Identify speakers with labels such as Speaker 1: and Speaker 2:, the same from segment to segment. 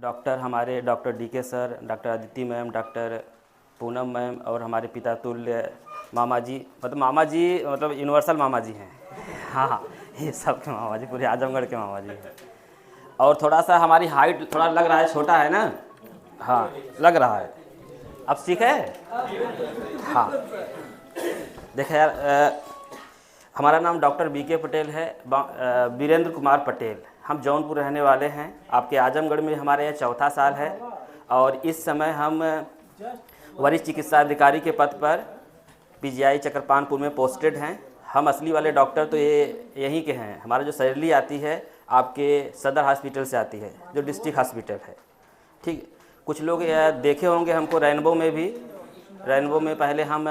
Speaker 1: Doctor हमारे doctor D K sir, doctor Aditi ma'am, doctor Poonam ma'am और हमारे पिता तुल्य मामा जी, मतलब यूनिवर्सल मामा जी हैं। हाँ हाँ, ये सब के मामा जी, पूरे आजमगढ़ के मामा जी हैं। और थोड़ा सा हमारी हाइट थोड़ा लग रहा है छोटा है ना, हाँ लग रहा है। अब ठीक है। हाँ देखिए यार, हमारा नाम डॉक्टर बीके पटेल है, वीरेंद्र कुमार पटेल। हम जौनपुर रहने वाले हैं। आपके आजमगढ़ में हमारे यहाँ चौथा साल है और इस समय हम वरिष्ठ चिकित्सा अधिकारी के पद पर पीजीआई चक्रपानपुर में पोस्टेड हैं। हम असली वाले डॉक्टर तो ये यहीं के हैं। हमारा जो सैलरी आती है आपके सदर हॉस्पिटल से आती है, जो डिस्ट्रिक्ट हॉस्पिटल है। ठीक, कुछ लोग देखे होंगे हमको रेनबो में भी। रेनबो में पहले हम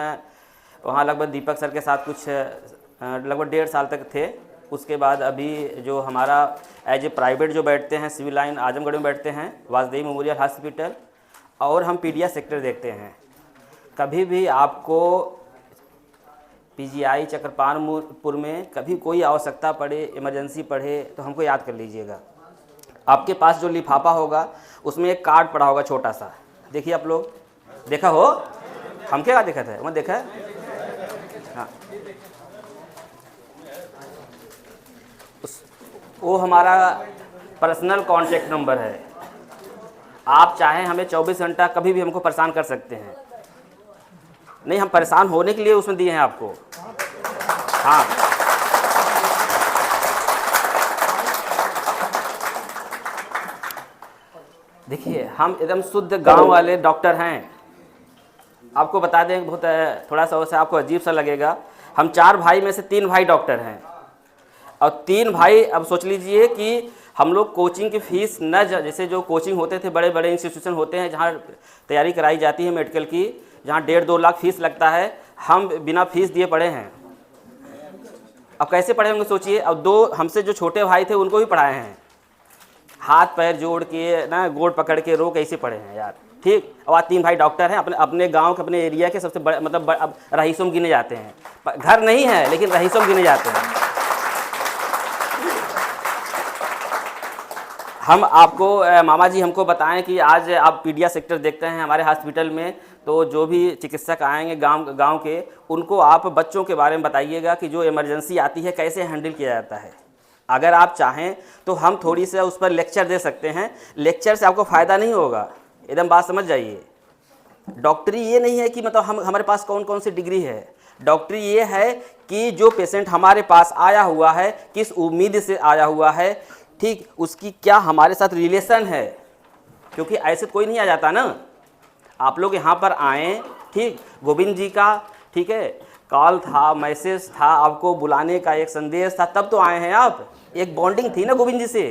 Speaker 1: वहाँ लगभग दीपक सर के साथ कुछ लगभग 1.5 साल तक थे। उसके बाद अभी जो हमारा एज ए प्राइवेट जो बैठते हैं सिविल लाइन आजमगढ़ में बैठते हैं, वासुदेव मेमोरियल हॉस्पिटल, और हम पीडिया सेक्टर देखते हैं। कभी भी आपको पीजीआई चक्रपानपुर में कभी कोई आवश्यकता पड़े, इमरजेंसी पड़े तो हमको याद कर लीजिएगा। आपके पास जो लिफाफा होगा उसमें एक कार्ड पड़ा होगा छोटा सा, देखिए आप लोग देखा हो, हम क्या देखा था, मैं देखा है। हाँ, वो हमारा पर्सनल कॉन्टैक्ट नंबर है। आप चाहें हमें 24 घंटा कभी भी हमको परेशान कर सकते हैं। नहीं, हम परेशान होने के लिए उसमें दिए हैं आपको। हाँ, देखिए हम एकदम शुद्ध गांव वाले डॉक्टर हैं। आपको बता दें, बहुत थोड़ा सा वैसे आपको अजीब सा लगेगा, हम 4 भाई में से 3 भाई डॉक्टर हैं। और 3 भाई, अब सोच लीजिए कि हम लोग कोचिंग की फ़ीस न, जैसे जो कोचिंग होते थे, बड़े बड़े इंस्टीट्यूशन होते हैं जहाँ तैयारी कराई जाती है मेडिकल की, जहाँ 1.5-2 लाख फीस लगता है, हम बिना फीस दिए पढ़े हैं। अब कैसे पढ़े होंगे सोचिए। अब 2 हमसे जो छोटे भाई थे उनको भी पढ़ाए हैं, हाथ पैर जोड़ के ना, गोड़ पकड़ के रो कैसे पढ़े हैं यार। ठीक, अब आज 3 भाई डॉक्टर हैं, अपने गांव के, अपने एरिया के सबसे बड़े, मतलब अब रईसों में गिने जाते हैं। घर नहीं है लेकिन रईसों में गिने जाते हैं। हम आपको मामा जी हमको बताएं कि आज आप पीडिया सेक्टर देखते हैं हमारे हॉस्पिटल में, तो जो भी चिकित्सक आएंगे गांव के, उनको आप बच्चों के बारे में बताइएगा कि जो इमरजेंसी आती है कैसे हैंडल किया जाता है। अगर आप चाहें तो हम थोड़ी सा उस पर लेक्चर दे सकते हैं। लेक्चर से आपको फ़ायदा नहीं होगा, एकदम बात समझ जाइए। डॉक्टरी ये नहीं है कि मतलब हमारे पास कौन कौन सी डिग्री है। डॉक्टरी ये है कि जो पेशेंट हमारे पास आया हुआ है किस उम्मीद से आया हुआ है, ठीक, उसकी क्या हमारे साथ रिलेशन है, क्योंकि ऐसे कोई नहीं आ जाता ना। आप लोग यहाँ पर आए, ठीक, गोविंद जी का, ठीक है, कॉल था, मैसेज था, आपको बुलाने का एक संदेश था, तब तो आए हैं आप। एक बॉन्डिंग थी ना गोविंद जी से,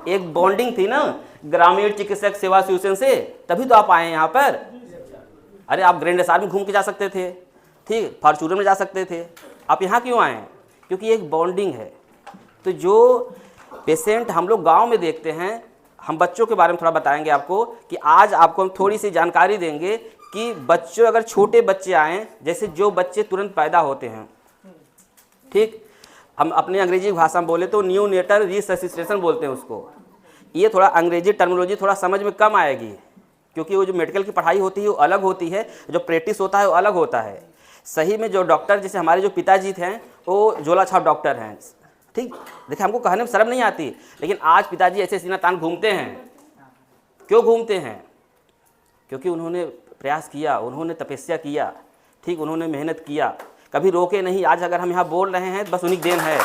Speaker 1: एक बॉन्डिंग थी ना ग्रामीण चिकित्सक सेवा एसोसिएशन से, तभी तो आप आए हैं यहाँ पर। अरे आप ग्रैंड एसआर में घूम के जा सकते थे, ठीक, फॉर्चूनर में जा सकते थे, आप यहाँ क्यों आए हैं? क्योंकि एक बॉन्डिंग है। तो जो पेशेंट हम लोग गांव में देखते हैं, हम बच्चों के बारे में थोड़ा बताएंगे आपको, कि आज आपको हम थोड़ी सी जानकारी देंगे कि बच्चों, अगर छोटे बच्चे आएँ, जैसे जो बच्चे तुरंत पैदा होते हैं, ठीक, हम अपने अंग्रेजी भाषा में बोले तो न्यूनेटल रिससिटेशन बोलते हैं उसको। ये थोड़ा अंग्रेजी टर्मिनोलॉजी थोड़ा समझ में कम आएगी, क्योंकि वो जो मेडिकल की पढ़ाई होती है वो अलग होती है, जो प्रैक्टिस होता है वो अलग होता है। सही में जो डॉक्टर, जैसे हमारे जो पिताजी थे वो झोला छाप डॉक्टर हैं, ठीक। देखिए हमको कहने में शर्म नहीं आती, लेकिन आज पिताजी ऐसे सीना तान घूमते हैं। क्यों घूमते हैं? क्योंकि उन्होंने प्रयास किया, उन्होंने तपस्या किया, ठीक, उन्होंने मेहनत किया, कभी रोके नहीं। आज अगर हम यहाँ बोल रहे हैं बस उन्हीं देन है।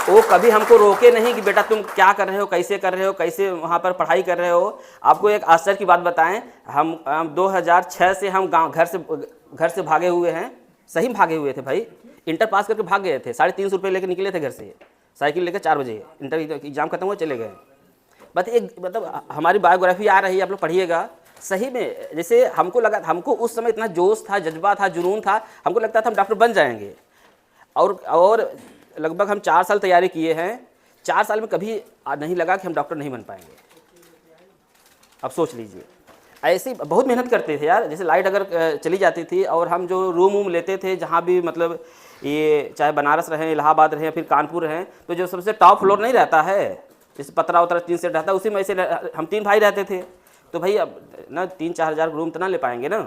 Speaker 1: वो कभी हमको रोके नहीं कि बेटा तुम क्या कर रहे हो, कैसे कर रहे हो, कैसे वहाँ पर पढ़ाई कर रहे हो। आपको एक आश्चर्य की बात बताएं, हम 2006 से हम गाँव घर से भागे हुए हैं। सही में भागे हुए थे भाई, इंटर पास करके भाग गए थे। 350 रुपये लेकर निकले थे घर से, साइकिल लेकर 4 बजे, इंटर एग्जाम खत्म हुआ चले गए। बस एक मतलब हमारी बायोग्राफी आ रही है, आप लोग पढ़िएगा। सही में जैसे हमको लगा, हमको उस समय इतना जोश था, जज्बा था, जुनून था, हमको लगता था हम डॉक्टर बन जाएंगे। और लगभग हम 4 साल तैयारी किए हैं। 4 साल में कभी नहीं लगा कि हम डॉक्टर नहीं बन पाएंगे। अब सोच लीजिए, ऐसे बहुत मेहनत करते थे यार। जैसे लाइट अगर चली जाती थी और हम जो रूम लेते थे, जहाँ भी मतलब ये चाहे बनारस रहें, इलाहाबाद रहें, फिर कानपुर रहें, तो जो सबसे टॉप फ्लोर नहीं रहता है, जैसे पतरा उतरा टीन सेट रहता है उसी में ऐसे हम 3 भाई रहते थे। तो भाई अब ना 3-4 हज़ार रूम तो ना ले पाएंगे ना।